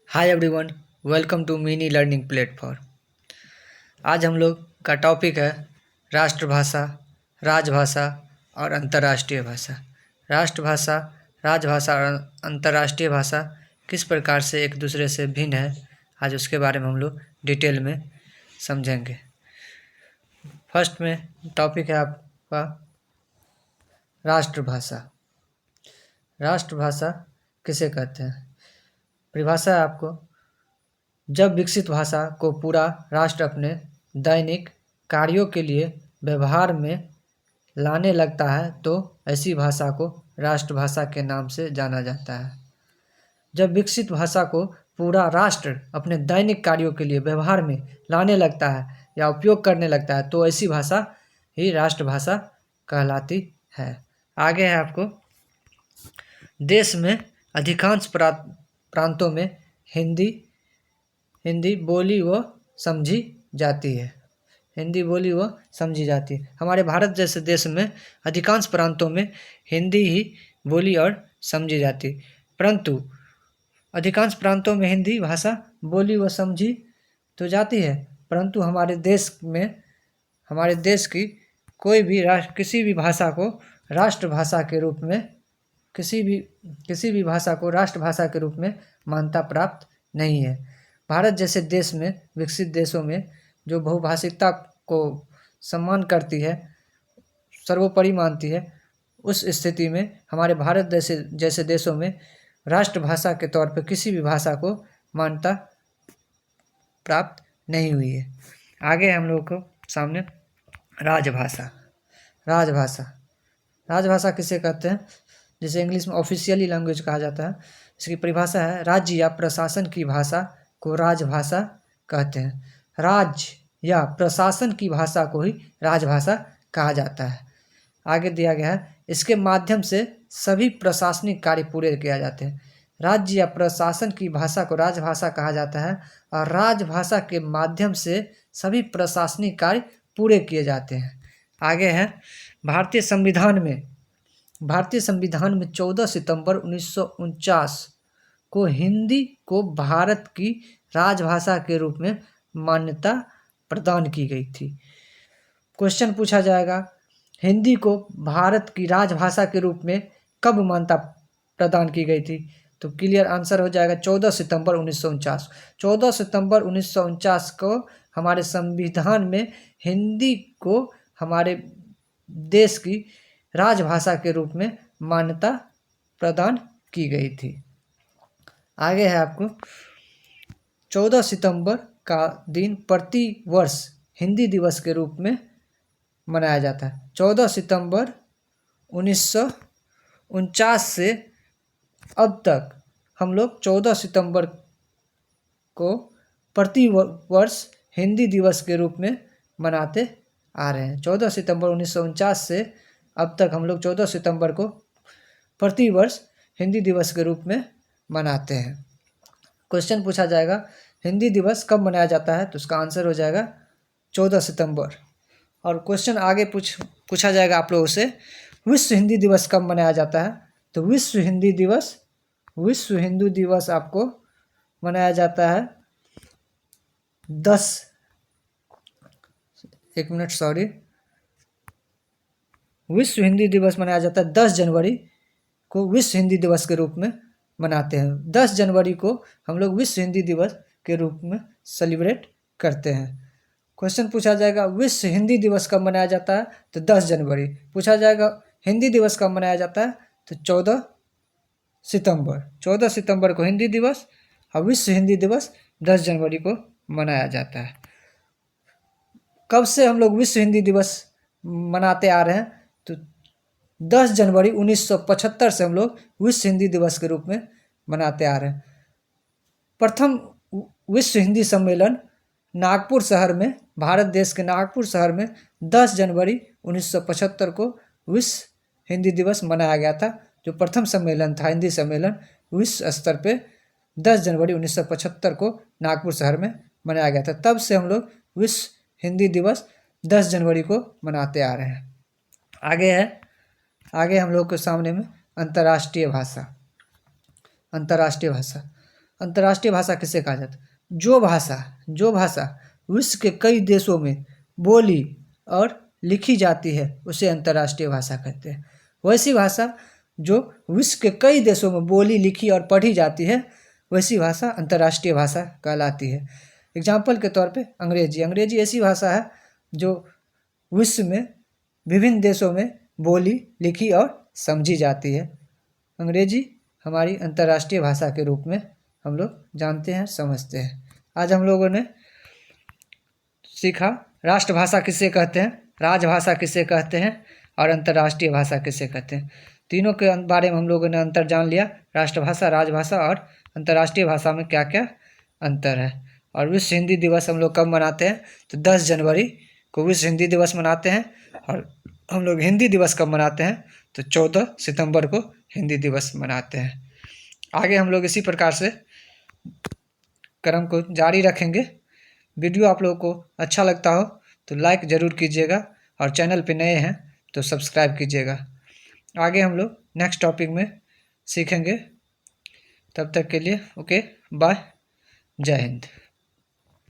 Hi everyone, welcome to mini learning platform. आज हम लोग का टॉपिक है राष्ट्रभाषा, राजभाषा और अंतर्राष्ट्रीय भाषा। राष्ट्रभाषा, राजभाषा और अंतर्राष्ट्रीय भाषा किस प्रकार से एक दूसरे से भिन्न है, आज उसके बारे में हम लोग डिटेल में समझेंगे। फर्स्ट में टॉपिक है आपका राष्ट्रभाषा। राष्ट्रभाषा किसे कहते हैं? परिभाषा है आपको, जब विकसित भाषा को पूरा राष्ट्र अपने दैनिक कार्यों के लिए व्यवहार में लाने लगता है तो ऐसी भाषा को राष्ट्रभाषा के नाम से जाना जाता है। जब विकसित भाषा को पूरा राष्ट्र अपने दैनिक कार्यों के लिए व्यवहार में लाने लगता है या उपयोग करने लगता है तो ऐसी भाषा ही राष्ट्रभाषा कहलाती है। आगे है आपको, देश में अधिकांश प्रांतों में हिंदी बोली व समझी जाती है। हिंदी बोली व समझी जाती है। हमारे भारत जैसे देश में अधिकांश प्रांतों में हिंदी ही बोली और समझी जाती है, परंतु अधिकांश प्रांतों में हिंदी भाषा बोली व समझी तो जाती है, परंतु हमारे देश की कोई भी किसी भी भाषा को राष्ट्रभाषा के रूप में किसी भी भाषा को राष्ट्रभाषा के रूप में मान्यता प्राप्त नहीं है। भारत जैसे देश में, विकसित देशों में जो बहुभाषिकता को सम्मान करती है, सर्वोपरि मानती है, उस स्थिति में हमारे भारत जैसे देशों में राष्ट्रभाषा के तौर पर किसी भी भाषा को मान्यता प्राप्त नहीं हुई है। आगे हम लोग को सामने राजभाषा। राजभाषा किसे कहते हैं? जिसे इंग्लिश में ऑफिशियली लैंग्वेज कहा जाता है। इसकी परिभाषा है, राज्य या प्रशासन की भाषा को राजभाषा कहते हैं। राज्य या प्रशासन की भाषा को ही राजभाषा कहा जाता है। आगे दिया गया है, इसके माध्यम से सभी प्रशासनिक कार्य पूरे किए जाते हैं। राज्य या प्रशासन की भाषा को राजभाषा कहा जाता है और राजभाषा के माध्यम से सभी प्रशासनिक कार्य पूरे किए जाते हैं। आगे है, भारतीय संविधान में 14 सितंबर 1949 को हिंदी को भारत की राजभाषा के रूप में मान्यता प्रदान की गई थी। क्वेश्चन पूछा जाएगा, हिंदी को भारत की राजभाषा के रूप में कब मान्यता प्रदान की गई थी? तो क्लियर आंसर हो जाएगा 14 सितंबर 1949। 14 सितंबर 1949 को हमारे संविधान में हिंदी को हमारे देश की राजभाषा के रूप में मान्यता प्रदान की गई थी। आगे है आपको, 14 सितंबर का दिन प्रति वर्ष हिंदी दिवस के रूप में मनाया जाता है। 14 सितंबर 1949 से अब तक हम लोग 14 सितंबर को प्रति वर्ष हिंदी दिवस के रूप में मनाते आ रहे हैं। 14 सितंबर 1949 से अब तक हम लोग 14 सितंबर को प्रति वर्ष हिंदी दिवस के रूप में मनाते हैं। क्वेश्चन पूछा जाएगा, हिंदी दिवस कब मनाया जाता है? तो उसका आंसर हो जाएगा 14 सितंबर। और क्वेश्चन आगे पूछा जाएगा आप लोगों से, विश्व हिंदी दिवस कब मनाया जाता है? तो विश्व हिंदी दिवस आपको मनाया जाता है 10 जनवरी को विश्व हिंदी दिवस के रूप में मनाते हैं। 10 जनवरी को हम लोग विश्व हिंदी दिवस के रूप में सेलिब्रेट करते हैं। क्वेश्चन पूछा जाएगा, विश्व हिंदी दिवस कब मनाया जाता है? तो 10 जनवरी। पूछा जाएगा, हिंदी दिवस कब मनाया जाता है? तो 14 सितंबर को हिंदी दिवस और विश्व हिंदी दिवस 10 जनवरी को मनाया जाता है। कब से हम लोग विश्व हिंदी दिवस मनाते आ रहे हैं? तो 10 जनवरी 1975 से हम लोग विश्व हिंदी दिवस के रूप में मनाते आ रहे हैं। प्रथम विश्व हिंदी सम्मेलन नागपुर शहर में, भारत देश के नागपुर शहर में 10 जनवरी 1975 को विश्व हिंदी दिवस मनाया गया था। जो प्रथम सम्मेलन था, हिंदी सम्मेलन, विश्व स्तर पे 10 जनवरी 1975 को नागपुर शहर में मनाया गया था। तब से हम लोग विश्व हिंदी दिवस 10 जनवरी को मनाते आ रहे हैं। आगे हम लोग के सामने में अंतर्राष्ट्रीय भाषा। अंतर्राष्ट्रीय भाषा किसे कहा जाता है? जो भाषा विश्व के कई देशों में बोली और लिखी जाती है उसे अंतर्राष्ट्रीय भाषा कहते हैं। वैसी भाषा जो विश्व के कई देशों में बोली, लिखी और पढ़ी जाती है वैसी भाषा अंतर्राष्ट्रीय भाषा कहलाती है। एग्जाम्पल के तौर पे अंग्रेजी ऐसी भाषा है जो विश्व में विभिन्न देशों में बोली, लिखी और समझी जाती है। अंग्रेजी हमारी अंतर्राष्ट्रीय भाषा के रूप में हम लोग जानते हैं, समझते हैं। आज हम लोगों ने सीखा राष्ट्रभाषा किसे कहते हैं, राजभाषा किसे कहते हैं और अंतर्राष्ट्रीय भाषा किसे कहते हैं। तीनों के बारे में हम लोगों ने अंतर जान लिया। राष्ट्रभाषा, राजभाषा और अंतर्राष्ट्रीय भाषा में क्या क्या अंतर है। और विश्व हिंदी दिवस हम लोग कब मनाते हैं? तो 10 जनवरी को विश्व हिंदी दिवस मनाते हैं। और हम लोग हिंदी दिवस कब मनाते हैं? तो 14 सितंबर को हिंदी दिवस मनाते हैं। आगे हम लोग इसी प्रकार से क्रम को जारी रखेंगे। वीडियो आप लोगों को अच्छा लगता हो तो लाइक ज़रूर कीजिएगा और चैनल पे नए हैं तो सब्सक्राइब कीजिएगा। आगे हम लोग नेक्स्ट टॉपिक में सीखेंगे। तब तक के लिए ओके बाय, जय हिंद।